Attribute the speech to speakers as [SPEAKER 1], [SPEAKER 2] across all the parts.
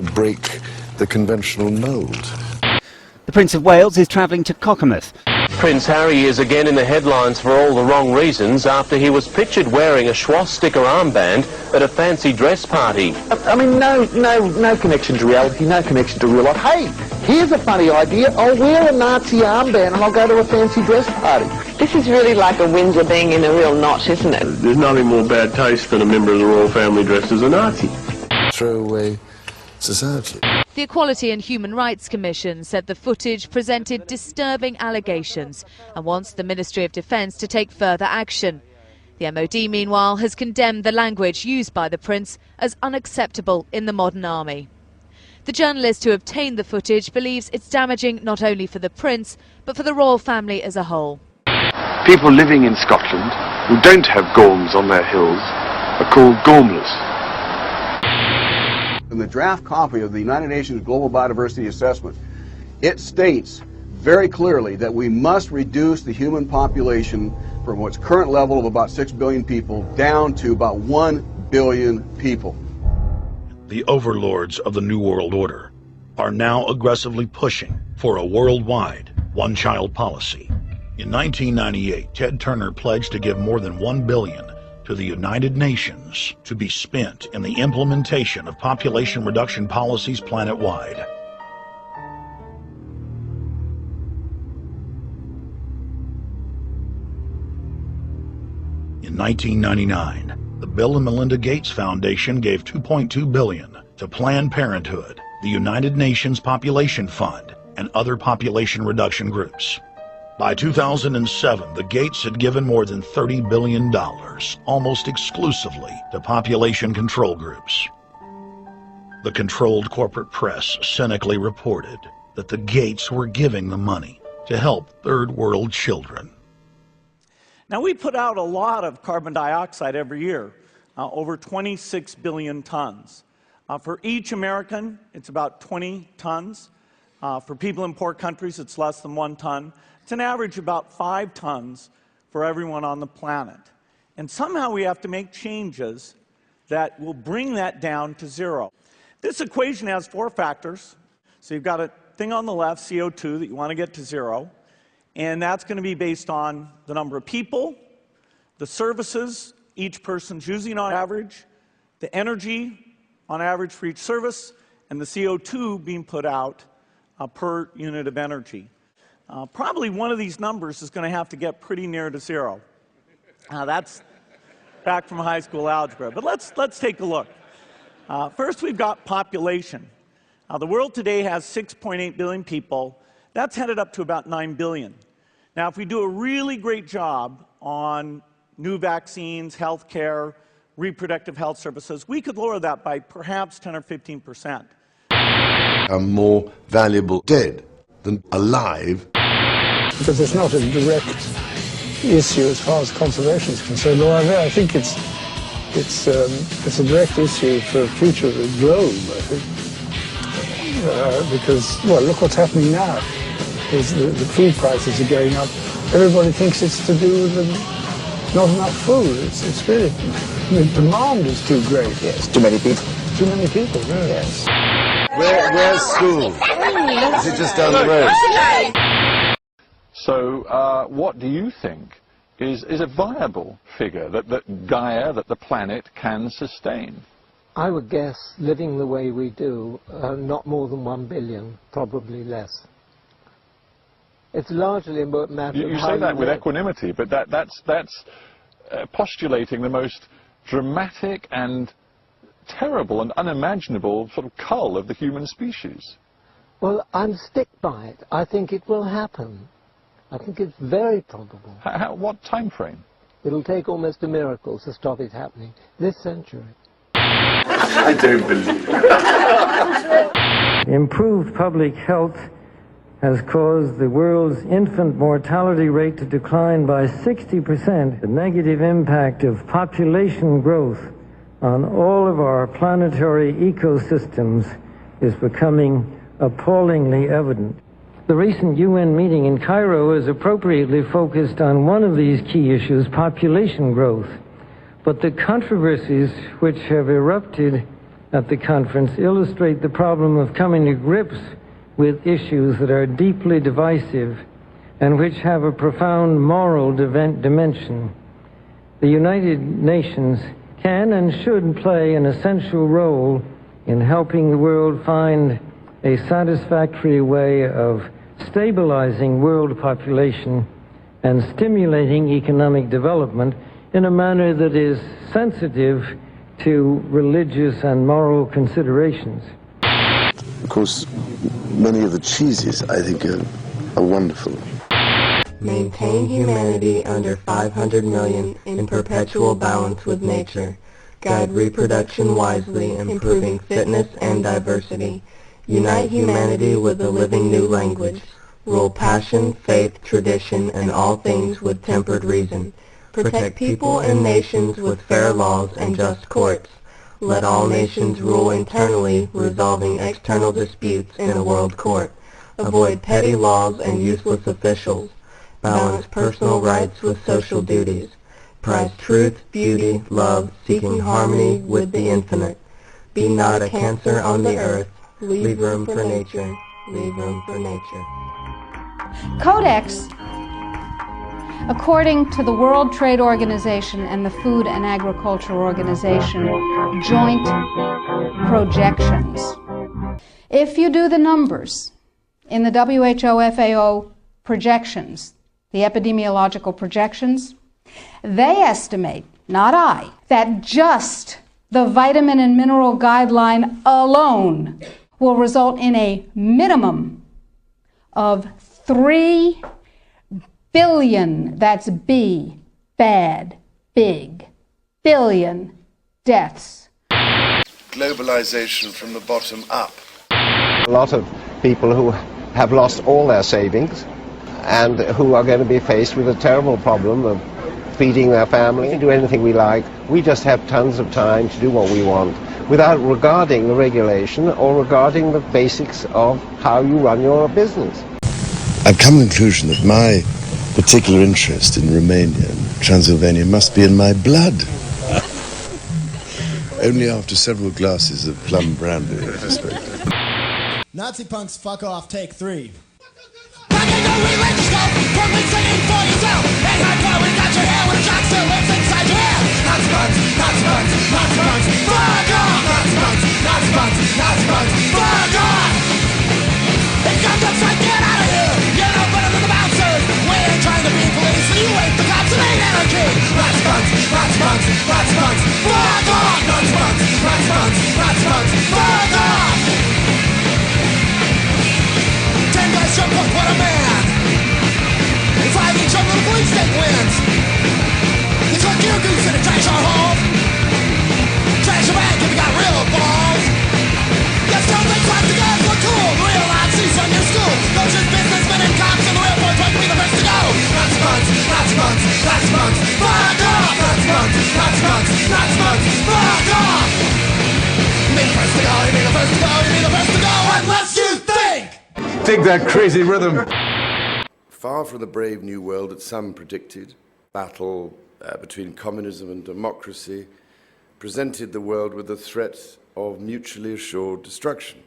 [SPEAKER 1] break the conventional mould.
[SPEAKER 2] The Prince of Wales is travelling to Cockermouth.
[SPEAKER 3] Prince Harry is again in the headlines for all the wrong reasons after he was pictured wearing a swastika armband at a fancy dress party.
[SPEAKER 4] I mean, no connection to reality, no connection to real life. Hey, here's a funny idea. I'll wear a Nazi armband and I'll go to a fancy dress party.
[SPEAKER 5] This is really like a Windsor being in a real knot, isn't it?
[SPEAKER 6] There's nothing more bad taste than a member of the royal family dressed as a Nazi.
[SPEAKER 1] Throwaway society.
[SPEAKER 7] The Equality and Human Rights Commission said the footage presented disturbing allegations and wants the Ministry of Defence to take further action. The MOD, meanwhile, has condemned the language used by the Prince as unacceptable in the modern army. The journalist who obtained the footage believes it's damaging not only for the Prince, but for the royal family as a whole.
[SPEAKER 8] People living in Scotland who don't have gorms on their hills are called gormless.
[SPEAKER 9] In the draft copy of the United Nations Global Biodiversity Assessment, it states very clearly that we must reduce the human population from its current level of about 6 billion people down to about 1 billion people.
[SPEAKER 10] The overlords of the New World Order are now aggressively pushing for a worldwide one-child policy. In 1998, Ted Turner pledged to give more than $1 billion to the United Nations to be spent in the implementation of population reduction policies planet-wide. In 1999, the Bill and Melinda Gates Foundation gave $2.2 billion to Planned Parenthood, the United Nations Population Fund, and other population reduction groups. By 2007, the Gates had given more than $30 billion, almost exclusively to population control groups. The controlled corporate press cynically reported that the Gates were giving the money to help third world children.
[SPEAKER 11] Now, we put out a lot of carbon dioxide every year, over 26 billion tons. For each American, it's about 20 tons. For people in poor countries, it's less than 1 ton. It's an average about 5 tons for everyone on the planet. And somehow we have to make changes that will bring that down to zero. This equation has 4 factors. So you've got a thing on the left, CO2, that you want to get to zero. And that's going to be based on the number of people, the services each person's using on average, the energy on average for each service, and the CO2 being put out per unit of energy. Probably one of these numbers is going to have to get pretty near to zero. That's back from high school algebra. But let's take a look. First, we've got population. The world today has 6.8 billion people. That's headed up to about 9 billion. Now, if we do a really great job on new vaccines, health care, reproductive health services, we could lower that by perhaps 10 or 15%.
[SPEAKER 1] Are more valuable dead than alive.
[SPEAKER 12] Because it's not a direct issue as far as conservation is concerned. No, I think it's a direct issue for the future of the globe, I think. Because, well, look what's happening now. The food prices are going up. Everybody thinks it's to do with not enough food. It's really, the demand is too great.
[SPEAKER 4] Yes, too many people.
[SPEAKER 12] Too many people, really.
[SPEAKER 4] Yes.
[SPEAKER 1] Where's school? Is it just down the road?
[SPEAKER 13] So what do you think is a viable figure that Gaia, that the planet can sustain?
[SPEAKER 14] I would guess, living the way we do, not more than 1 billion, probably less. It's largely a matter of
[SPEAKER 13] You
[SPEAKER 14] how
[SPEAKER 13] say that with
[SPEAKER 14] live.
[SPEAKER 13] equanimity, but that's postulating the most dramatic and terrible and unimaginable sort of cull of the human species.
[SPEAKER 14] Well, I'm stick by it. I think it will happen. I think it's very probable.
[SPEAKER 13] What time frame?
[SPEAKER 14] It'll take almost a miracle to stop it happening this century.
[SPEAKER 13] I don't believe it.
[SPEAKER 15] Improved public health has caused the world's infant mortality rate to decline by 60%. The negative impact of population growth on all of our planetary ecosystems is becoming appallingly evident. The recent UN meeting in Cairo is appropriately focused on one of these key issues, population growth. But the controversies which have erupted at the conference illustrate the problem of coming to grips with issues that are deeply divisive and which have a profound moral dimension. The United Nations can and should play an essential role in helping the world find a satisfactory way of stabilizing world population and stimulating economic development in a manner that is sensitive to religious and moral considerations.
[SPEAKER 1] Of course, many of the cheeses, I think, are wonderful.
[SPEAKER 16] Maintain humanity under 500 million in perpetual balance with nature. Guide reproduction wisely, improving fitness and diversity. Unite humanity with a living new language. Rule passion, faith, tradition, and all things with tempered reason. Protect people and nations with fair laws and just courts. Let all nations rule internally, resolving external disputes in a world court. Avoid petty laws and useless officials. Balance personal rights with social duties. Prize truth, beauty, love, seeking harmony with the infinite. Be not a cancer on the earth. Leave room for nature. Leave room for nature.
[SPEAKER 17] Codex, according to the World Trade Organization and the Food and Agriculture Organization, joint projections. If you do the numbers in the WHO-FAO projections, the epidemiological projections, they estimate, not I, that just the vitamin and mineral guideline alone will result in a minimum of 3 billion, that's B, bad, big, billion deaths.
[SPEAKER 1] Globalization from the bottom up.
[SPEAKER 18] A lot of people who have lost all their savings and who are going to be faced with a terrible problem of feeding their family. We can do anything we like. We just have tons of time to do what we want without regarding the regulation or regarding the basics of how you run your business.
[SPEAKER 1] I've come to the conclusion that my particular interest in Romania and Transylvania must be in my blood. Only after several glasses of plum brandy, I suspect.
[SPEAKER 19] Nazi punks, fuck off, take 3. Jump up, what a man! If I each other, the police state wins! You took your goose and a trash our home! Trash your bag if you got real balls! Yes, don't think like the guys look cool! The real Nazis run your school! Those just businessmen and cops and the real boys want to be the first to go! Nazi punks, Nazi punks, Nazi punks, fuck off! Nazi punks, Nazi punks, Nazi punks, fuck off! You be the first to go, you be the first to go, you be the first to go, unless you think!
[SPEAKER 1] Dig that crazy rhythm. Far from the brave new world that some predicted, battle between communism and democracy presented the world with the threat of mutually assured destruction,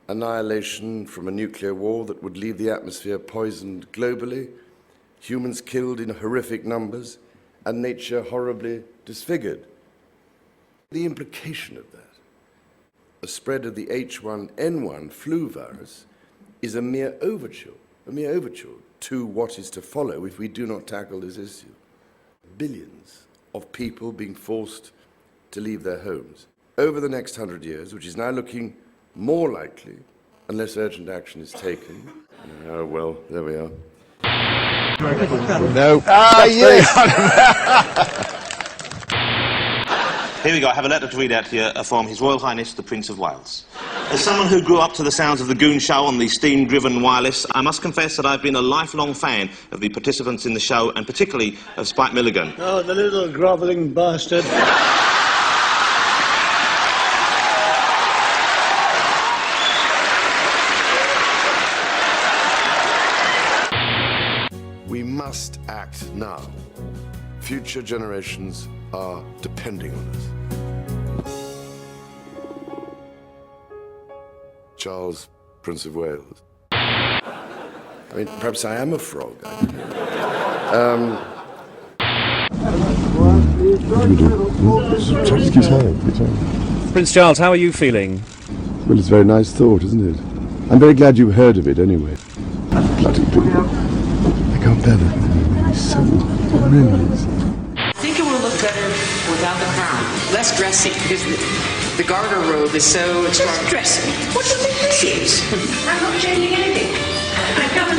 [SPEAKER 1] annihilation from a nuclear war that would leave the atmosphere poisoned globally, humans killed in horrific numbers, and nature horribly disfigured. The implication of that, a spread of the H1N1 flu virus, is a mere overture to what is to follow if we do not tackle this issue. Billions of people being forced to leave their homes over the next 100 years, which is now looking more likely unless urgent action is taken. Oh, well, there we are.
[SPEAKER 18] No.
[SPEAKER 1] Yes!
[SPEAKER 20] Here we go, I have a letter to read out to you from His Royal Highness the Prince of Wales. As someone who grew up to the sounds of the Goon Show on the steam-driven wireless, I must confess that I've been a lifelong fan of the participants in the show, and particularly of Spike Milligan.
[SPEAKER 12] Oh, the little grovelling bastard.
[SPEAKER 1] We must act now. Future generations are depending on us. Charles, Prince of Wales. I mean, perhaps I am a frog. I don't know.
[SPEAKER 21] Prince Charles, how are you feeling?
[SPEAKER 22] Well, it's a very nice thought, isn't it? I'm very glad you've heard of it anyway. Bloody people. I can't bear that. It's so horrendous.
[SPEAKER 23] I think it will look better without the crown. Less dressy, because the garter robe is so extravagant. Dressy? What do you think this is? I'm not changing anything. I come in